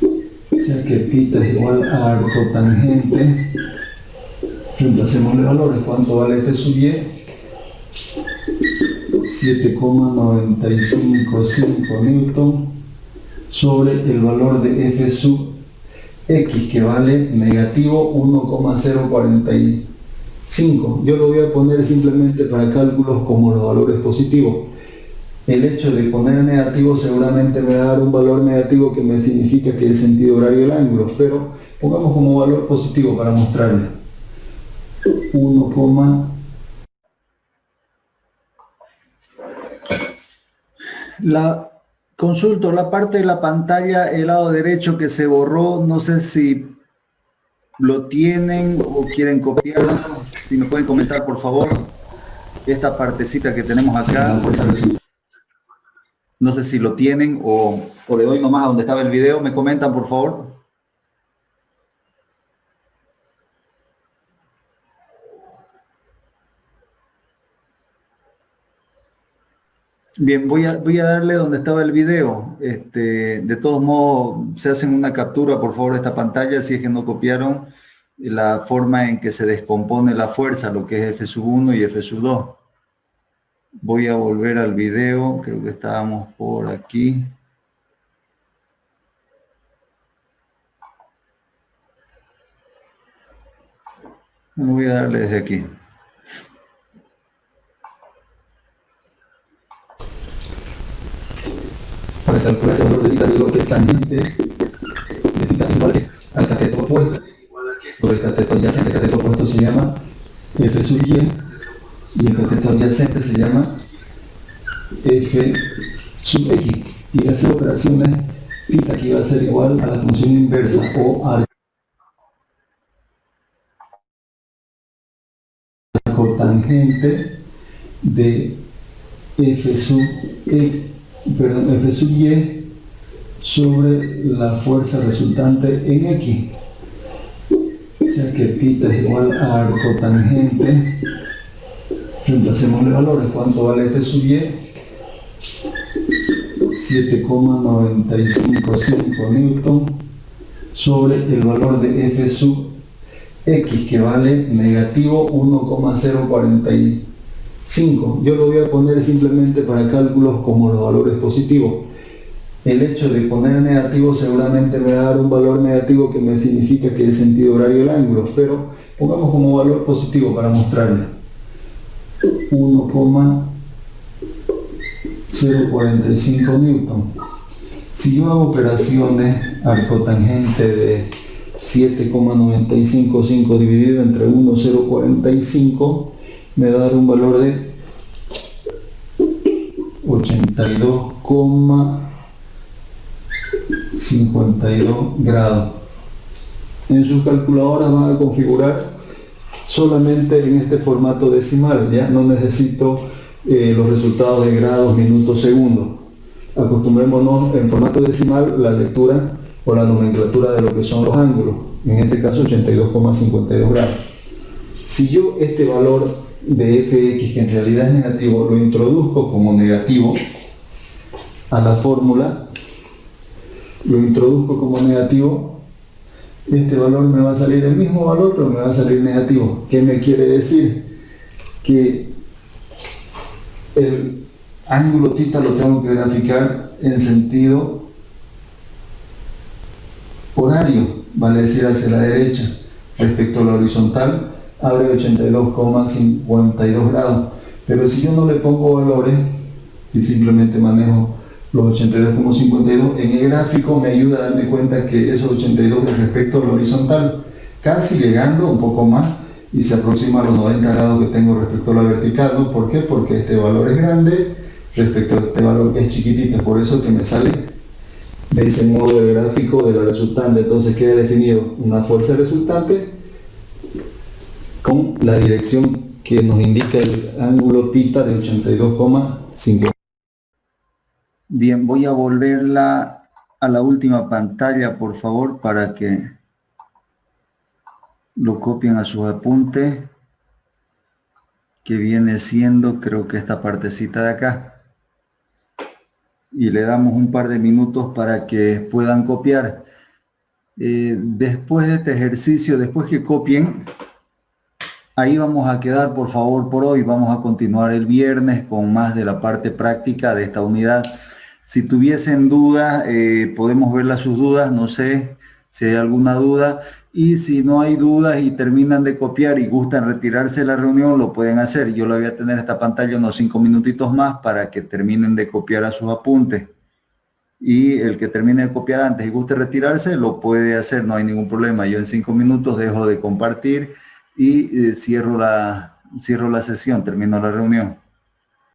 O sea que θ es igual a arcotangente. Reemplacemos los valores. ¿Cuánto vale F sub Y? 7,955 newton sobre el valor de F sub X, que vale negativo 1,045. Yo lo voy a poner simplemente para cálculos como los valores positivos. El hecho de poner negativo seguramente me va a dar un valor negativo que me significa que es sentido horario del ángulo, pero pongamos como valor positivo para mostrarle. 1, consulto la parte de la pantalla, el lado derecho que se borró, no sé si lo tienen o quieren copiarla. Si me pueden comentar, por favor, esta partecita que tenemos acá. No sé si lo tienen o le doy nomás a donde estaba el video. ¿Me comentan, por favor? Bien, voy a darle donde estaba el video. De todos modos, se hacen una captura, por favor, de esta pantalla, si es que no copiaron la forma en que se descompone la fuerza, lo que es F sub 1 y F sub 2. Voy a volver al video, creo que estábamos por aquí. Voy a darle desde aquí. Para calcular el valor de θ, digo que es tangente de θ igual al cateto opuesto por el cateto adyacente. El cateto opuesto se llama F sub y el cateto adyacente se llama F sub x. Y esa operación es θ, que va a ser igual a la función inversa o arcotangente de F sub y sobre la fuerza resultante en x. O sea que θ es igual a arcotangente. Reemplacemos los valores. ¿Cuánto vale F sub y? 7,955 newton sobre el valor de F sub x, que vale negativo 1,045. Yo lo voy a poner simplemente para cálculos como los valores positivos. El hecho de poner negativo seguramente me va a dar un valor negativo que me significa que es sentido horario el ángulo, pero pongamos como valor positivo para mostrarle. 1,045 newton. Si yo hago operaciones arcotangente de 7,955 dividido entre 1,045 me va a dar un valor de 82,52 grados. En sus calculadoras van a configurar solamente en este formato decimal, ya no necesito los resultados de grados, minutos, segundos. Acostumbrémonos en formato decimal la lectura o la nomenclatura de lo que son los ángulos, en este caso 82,52 grados. Si yo este valor de fx, que en realidad es negativo, lo introduzco como negativo a la fórmula, este valor me va a salir el mismo valor, pero me va a salir negativo. ¿Qué me quiere decir? Que el ángulo θ lo tengo que graficar en sentido horario, vale decir hacia la derecha. Respecto a la horizontal, abre 82,52 grados. Pero si yo no le pongo valores y simplemente manejo los 82,52, en el gráfico me ayuda a darme cuenta que esos 82 es respecto a la horizontal, casi llegando un poco más y se aproxima a los 90 grados que tengo respecto a la vertical, ¿no? ¿Por qué? Porque este valor es grande respecto a este valor que es chiquitito, por eso que me sale de ese modo el gráfico de la resultante. Entonces queda definido una fuerza resultante con la dirección que nos indica el ángulo θ de 82,5. Bien, voy a volverla a la última pantalla, por favor, para que lo copien a sus apuntes, que viene siendo, creo que esta partecita de acá. Y le damos un par de minutos para que puedan copiar. Después de este ejercicio, después que copien, ahí vamos a quedar, por favor, por hoy. Vamos a continuar el viernes con más de la parte práctica de esta unidad. Si tuviesen dudas, podemos verlas sus dudas, no sé si hay alguna duda. Y si no hay dudas y terminan de copiar y gustan retirarse de la reunión, lo pueden hacer. Yo le voy a tener esta pantalla unos 5 minutitos más para que terminen de copiar a sus apuntes. Y el que termine de copiar antes y guste retirarse, lo puede hacer, no hay ningún problema. Yo en 5 minutos dejo de compartir y cierro la sesión, termino la reunión.